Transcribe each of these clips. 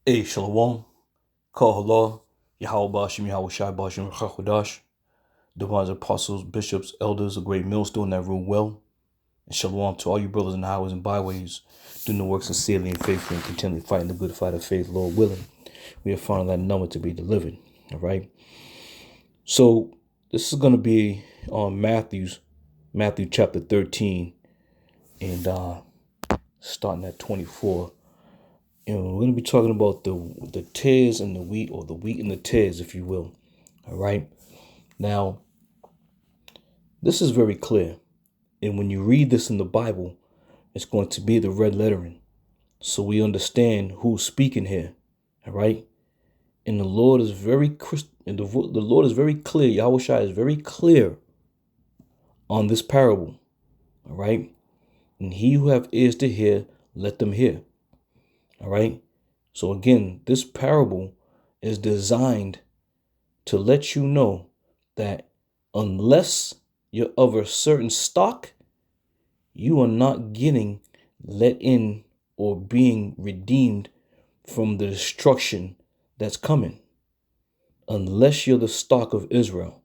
Hey, Shalom, Kohala, Yahweh Bashim, Yahweh Shai Bashim, Chachodash, divine apostles, bishops, elders, a great millstone that rule well. And Shalom to all you brothers in the highways and byways, doing the work sincerely and faithfully and continually fighting the good fight of faith, Lord willing. We have found that number to be delivered. All right. So this is going to be on Matthew chapter 13, and starting at 24. And we're going to be talking about the tares and the wheat, or the wheat and the tares, if you will. All right. Now, this is very clear. And when you read this in the Bible, it's going to be the red lettering. So we understand who's speaking here. All right. And the Lord is very the Lord is very clear. Yahweh Shai is very clear on this parable. All right. And he who have ears to hear, let them hear. All right. So again, this parable is designed to let you know that unless you're of a certain stock, you are not getting let in or being redeemed from the destruction that's coming. Unless you're the stock of Israel.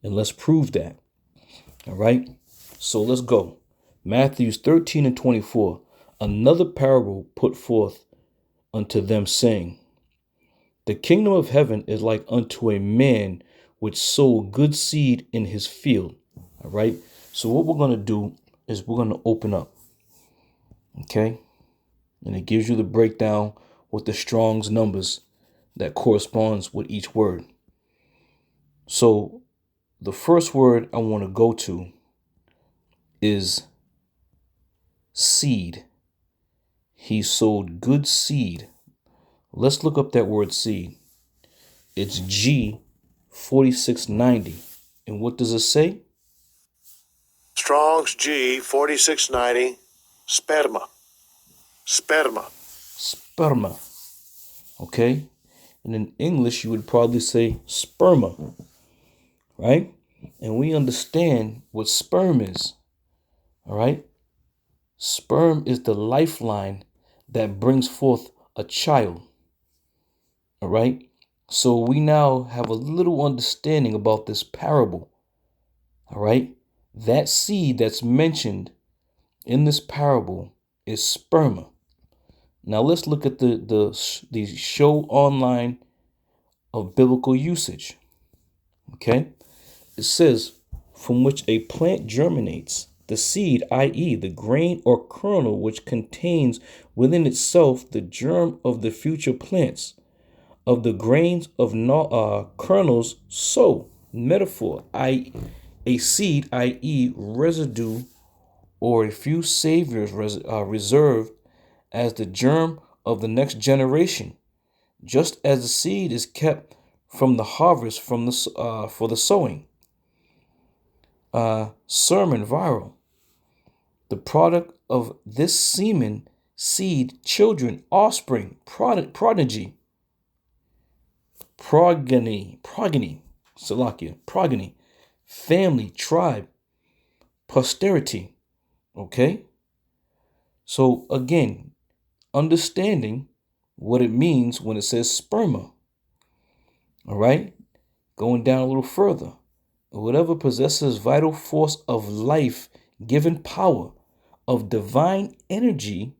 And let's prove that. All right. So let's go. Matthew 13 and 24. Another parable put forth unto them, saying, the kingdom of heaven is like unto a man which sowed good seed in his field. All right. So what we're going to do is we're going to open up. Okay. And it gives you the breakdown with the Strong's numbers that corresponds with each word. So the first word I want to go to is seed. He sowed good seed. Let's look up that word seed. It's G4690. And what does it say? Strong's G4690, sperma. Sperma. Sperma. Okay? And in English, you would probably say sperma. Right? And we understand what sperm is. All right? Sperm is the lifeline that brings forth a child. All right? So we now have a little understanding about this parable. All right? That seed that's mentioned in this parable is sperma. Now let's look at the show online of biblical usage. Okay? It says, from which a plant germinates, the seed, i.e., the grain or kernel which contains within itself the germ of the future plants, of the grains of kernels, so, metaphor, a seed, i.e., residue, or a few saviors reserved as the germ of the next generation, just as the seed is kept from the harvest from the for the sowing. Sermon viral. The product of this semen, seed, children, offspring, progeny, Salakia, progeny, family, tribe, posterity. Okay? So again, understanding what it means when it says sperma. All right? Going down a little further. Whatever possesses vital force of life, given power, of divine energy,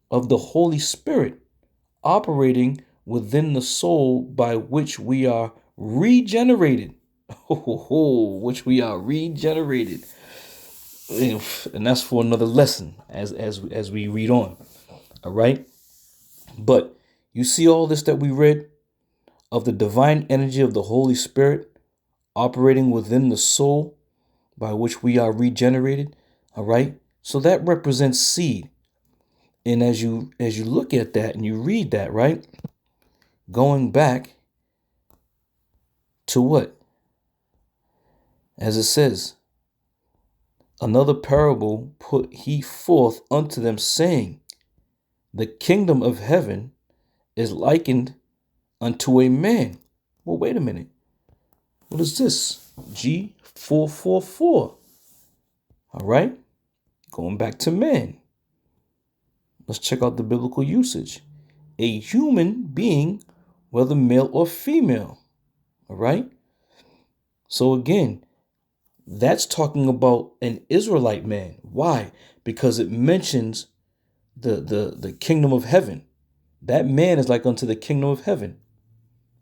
of the Holy Spirit, operating within the soul by which we are regenerated. Which we are regenerated. And that's for another lesson as we read on. All right? But you see all this that we read of the divine energy of the Holy Spirit operating within the soul by which we are regenerated. All right. So that represents seed. And as you look at that and you read that, right, going back to what? As it says, another parable put he forth unto them, saying, the kingdom of heaven is likened unto a man. Well, wait a minute. What is this? G444. All right. Going back to man. Let's check out the biblical usage. a human being, whether male or female. All right. So again, that's talking about an Israelite man. Why? Because it mentions the kingdom of heaven. That man is like unto the kingdom of heaven.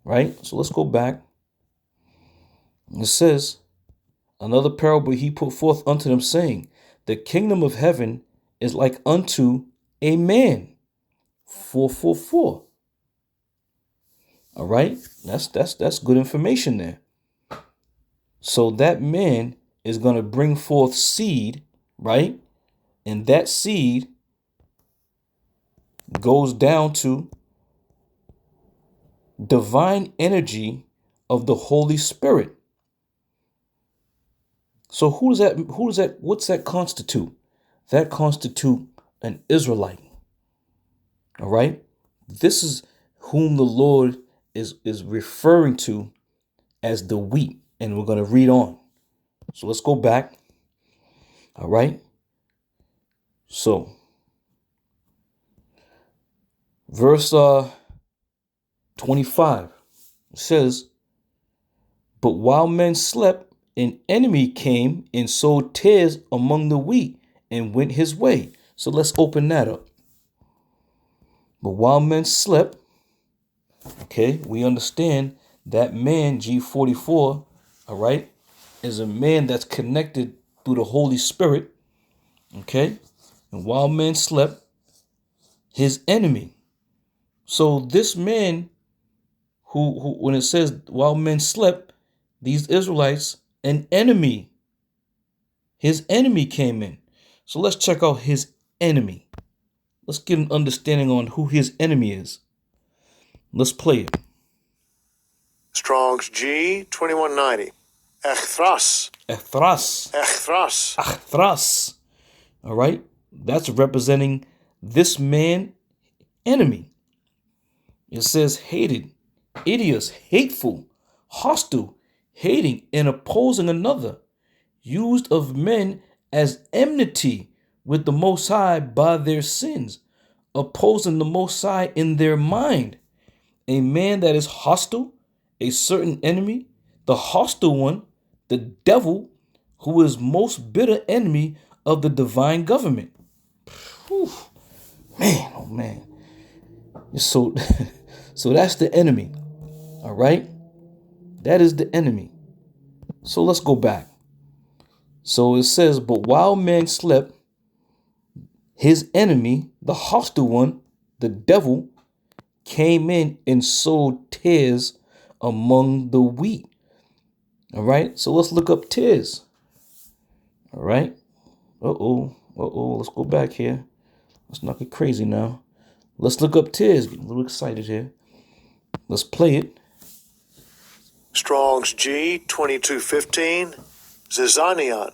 Right? So let's go back. It says, another parable he put forth unto them, saying, the kingdom of heaven is like unto a man. 444. All right? That's good information there. So that man is going to bring forth seed, right? And that seed goes down to divine energy of the Holy Spirit. So what's that constitute? That constitute an Israelite. All right? This is whom the Lord is referring to as the wheat. And we're going to read on. So let's go back. All right? So, verse 25 says, but while men slept, an enemy came and sowed tares among the wheat and went his way. So let's open that up. But while men slept, okay, we understand that man, G44, all right, is a man that's connected through the Holy Spirit, okay? And while men slept, his enemy. So this man who when it says while men slept, these Israelites, an enemy, his enemy came in. So let's check out his enemy. Let's get an understanding on who his enemy is. Let's play it. Strong's G 2190. Echthras. Echthras. Echthras. Echthras. All right. That's representing this man enemy. It says hated, idios, hateful, hostile, hating and opposing another, used of men as enmity with the Most High by their sins, opposing the Most High in their mind. A man that is hostile, a certain enemy, the hostile one, the devil, who is most bitter enemy of the divine government. Whew. Man, oh man. So, so that's the enemy. All right? That is the enemy. So let's go back. So it says, but while men slept, his enemy, the hostile one, the devil, came in and sowed tares among the wheat. All right? So let's look up tares. All right? Let's go back here. Let's not get crazy now. Let's look up tares. Get a little excited here. Let's play it. Strong's G 2215. Zizanion.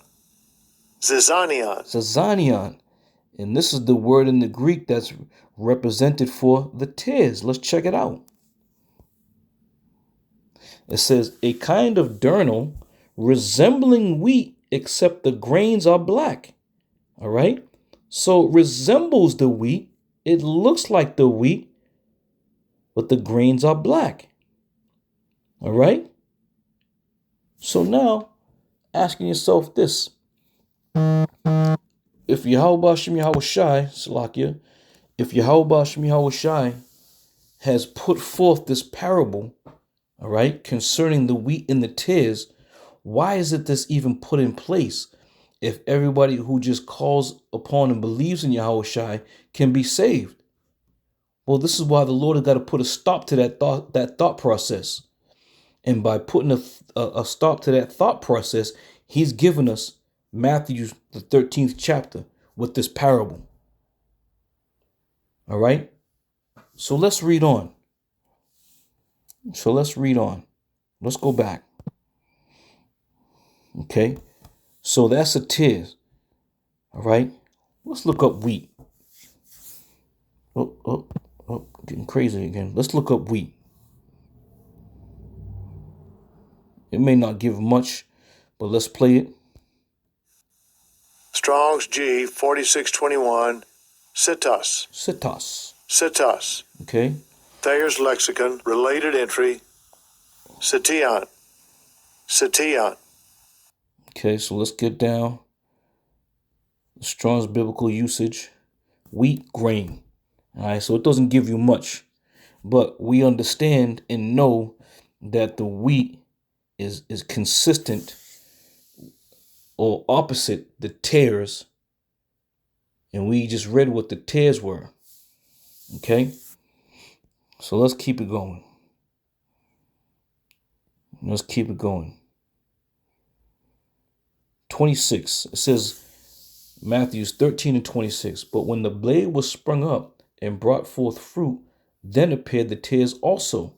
Zizanion. Zazanion. And this is the word in the Greek that's represented for the tares. Let's check it out. It says, a kind of durnal resembling wheat, except the grains are black. All right? So it resembles the wheat. It looks like the wheat, but the grains are black. All right? So now, asking yourself this. If Yahweh Shem Yahweh Shai, Salakia, if Yahweh Shem Yahweh Shai has put forth this parable, all right, concerning the wheat and the tares, why is it this even put in place if everybody who just calls upon and believes in Yahweh Shai can be saved? Well, this is why the Lord has got to put a stop to that thought process. And by putting a stop to that thought process, he's given us Matthew, the 13th chapter, with this parable. All right? So let's read on. Let's go back. Okay? So that's a tears. All right? Let's look up wheat. Oh, getting crazy again. Let's look up wheat. It may not give much, but let's play it. Strong's G 4621. Citas. Citas. Sitas. Okay. Thayer's Lexicon, related entry, Satian. Satian. Okay, so let's get down. Strong's biblical usage. Wheat, grain. All right, so it doesn't give you much, but we understand and know that the wheat is consistent or opposite the tares, and we just read what the tares were. Okay, so let's keep it going. Let's keep it going. 26. It says, Matthew 13 and 26. But when the blade was sprung up and brought forth fruit, then appeared the tares also.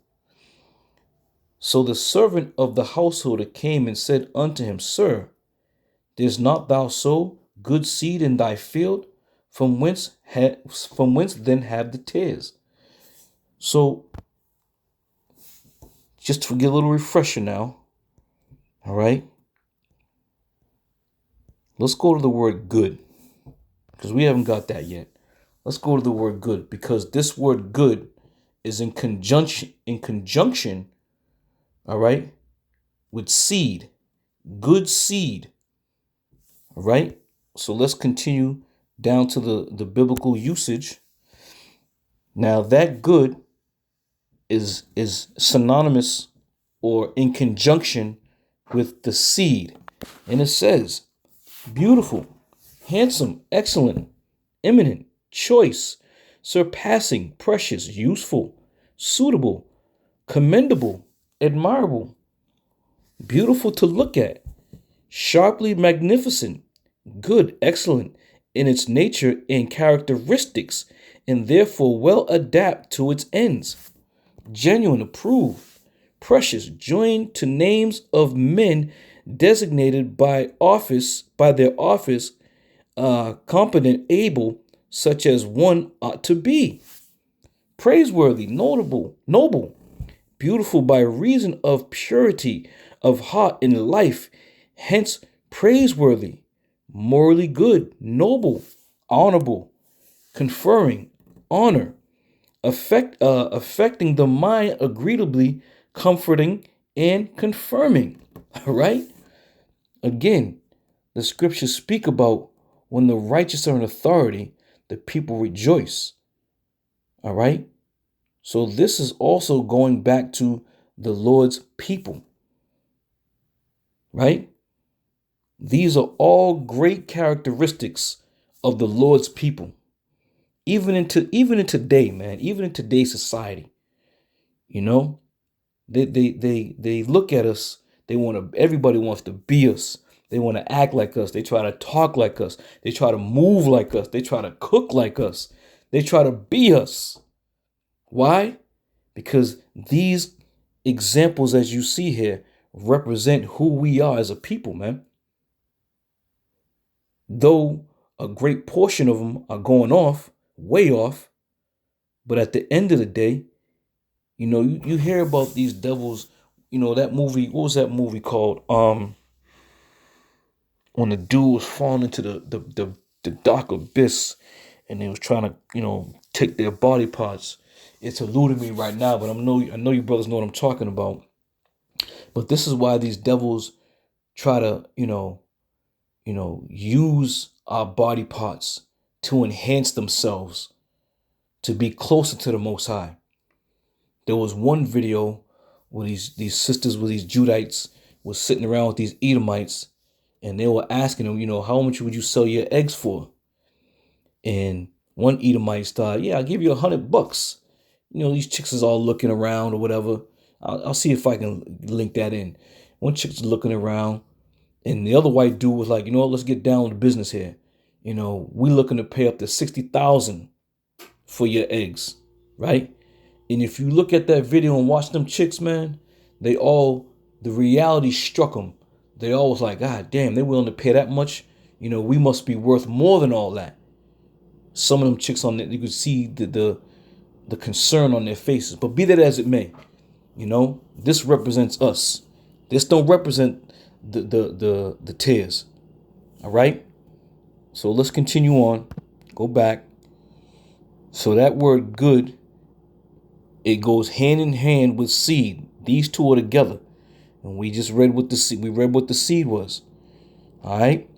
So the servant of the householder came and said unto him, Sir, didst not thou sow good seed in thy field? From whence then have the tares? So, just to get a little refresher now, all right? Let's go to the word good, because we haven't got that yet. Let's go to the word good, because this word good is in conjunction, all right, with seed, good seed, all right? So let's continue down to the biblical usage. Now that good is synonymous or in conjunction with the seed. And it says, beautiful, handsome, excellent, eminent, choice, surpassing, precious, useful, suitable, commendable, admirable, beautiful to look at, sharply magnificent, good, excellent in its nature and characteristics, and therefore well adapt to its ends, genuine, approved, precious, joined to names of men designated by their office, competent, able, such as one ought to be, praiseworthy, notable, noble, beautiful by reason of purity of heart and life, hence praiseworthy, morally good, noble, honorable, conferring honor, affecting the mind agreeably, comforting and confirming. All right. Again, the scriptures speak about when the righteous are in authority, the people rejoice. All right. So this is also going back to the Lord's people. Right. These are all great characteristics of the Lord's people. Even in today, man, even in today's society, you know, they look at us. Everybody wants to be us. They want to act like us. They try to talk like us. They try to move like us. They try to cook like us. They try to be us. Why? Because these examples, as you see here, represent who we are as a people, man. Though a great portion of them are going off, way off, but at the end of the day, you know, you hear about these devils, you know, that movie, what was that movie called? When the dude was falling into the dark abyss and they was trying to, you know, take their body parts. It's eluding me right now, but I know you brothers know what I'm talking about. But this is why these devils try to, use our body parts to enhance themselves, to be closer to the Most High. There was one video where these sisters with these Judites was sitting around with these Edomites, and they were asking them, you know, how much would you sell your eggs for? And one Edomite started, yeah, I'll give you $100. You know, these chicks is all looking around or whatever. I'll see if I can link that in. One chick's looking around, and the other white dude was like, you know what, let's get down to business here. You know, we looking to pay up to $60,000 for your eggs, right? And if you look at that video and watch them chicks, man, the reality struck them. They all was like, God damn, they're willing to pay that much. You know, we must be worth more than all that. Some of them chicks on there, you could see the concern on their faces. But be that as it may, you know, this represents us. This don't represent the tears. All right. So let's continue on. Go back. So that word good, it goes hand in hand with seed. These two are together. And we just read what the seed was. All right.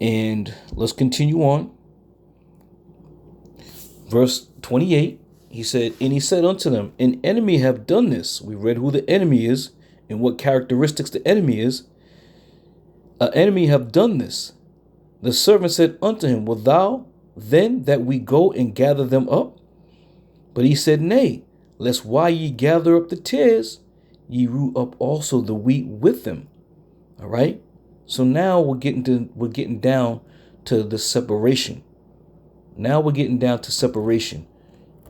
And let's continue on. Verse 28, he said, and he said unto them, an enemy have done this. We read who the enemy is and what characteristics the enemy is. An enemy have done this. The servant said unto him, wilt thou then that we go and gather them up? But he said, nay, lest while ye gather up the tares, ye root up also the wheat with them. All right. So now we're getting down to the separation. Now we're getting down to separation.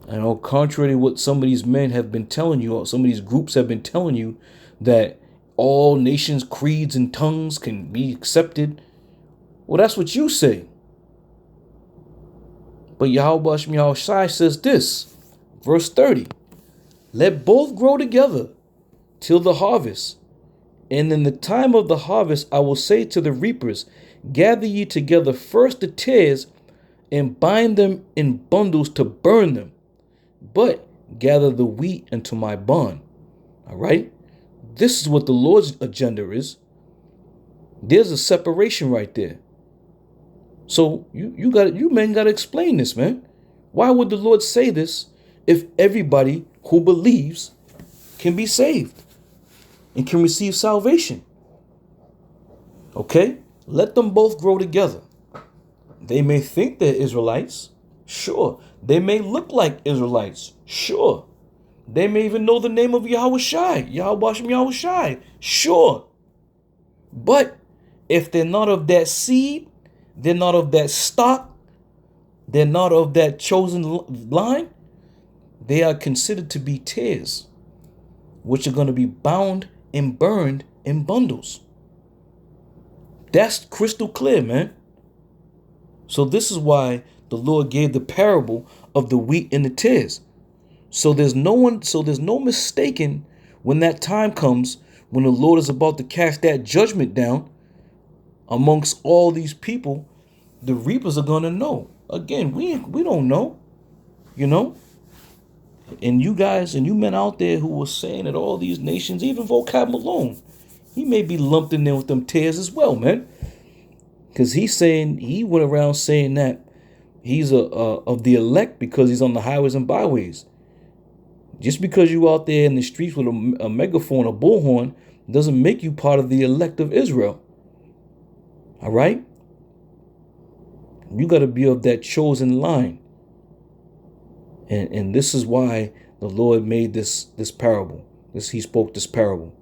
I know, contrary to what some of these men have been telling you, or some of these groups have been telling you, that all nations, creeds, and tongues can be accepted. Well, that's what you say. But Yahweh Shai says this, verse 30, let both grow together till the harvest. And in the time of the harvest, I will say to the reapers, gather ye together first the tares and bind them in bundles to burn them, but gather the wheat into my barn. All right. This is what the Lord's agenda is. There's a separation right there. So you men got to explain this, man. Why would the Lord say this if everybody who believes can be saved and can receive salvation? Okay, let them both grow together. They may think they're Israelites. Sure. They may look like Israelites. Sure. They may even know the name of Yahweh Shai. Yahweh Shai. Sure. But if they're not of that seed, they're not of that stock, they're not of that chosen line, they are considered to be tares, which are going to be bound and burned in bundles. That's crystal clear, man. So this is why the Lord gave the parable of the wheat and the tares. So there's no mistaking when that time comes, when the Lord is about to cast that judgment down amongst all these people. The reapers are going to know. Again, we don't know, you know. And you guys and you men out there who were saying that all these nations, even Vocab Malone, he may be lumped in there with them tares as well, man. Because he went around saying that he's of the elect because he's on the highways and byways. Just because you out there in the streets with a megaphone, a bullhorn, doesn't make you part of the elect of Israel. All right? You got to be of that chosen line. And this is why the Lord made this parable. He spoke this parable.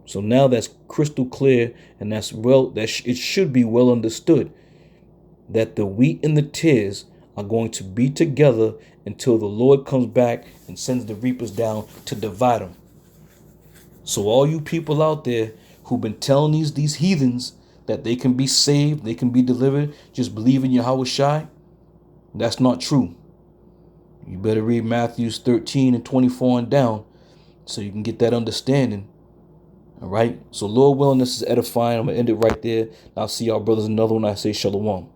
So now that's crystal clear, and it should be well understood that the wheat and the tares are going to be together until the Lord comes back and sends the reapers down to divide them. So all you people out there who've been telling these heathens that they can be saved, they can be delivered, just believe in Yahweh Shai, that's not true. You better read Matthew 13 and 24 and down so you can get that understanding. All right. So Lord willing, this is edifying. I'm going to end it right there. I'll see y'all brothers another one. I say shalom.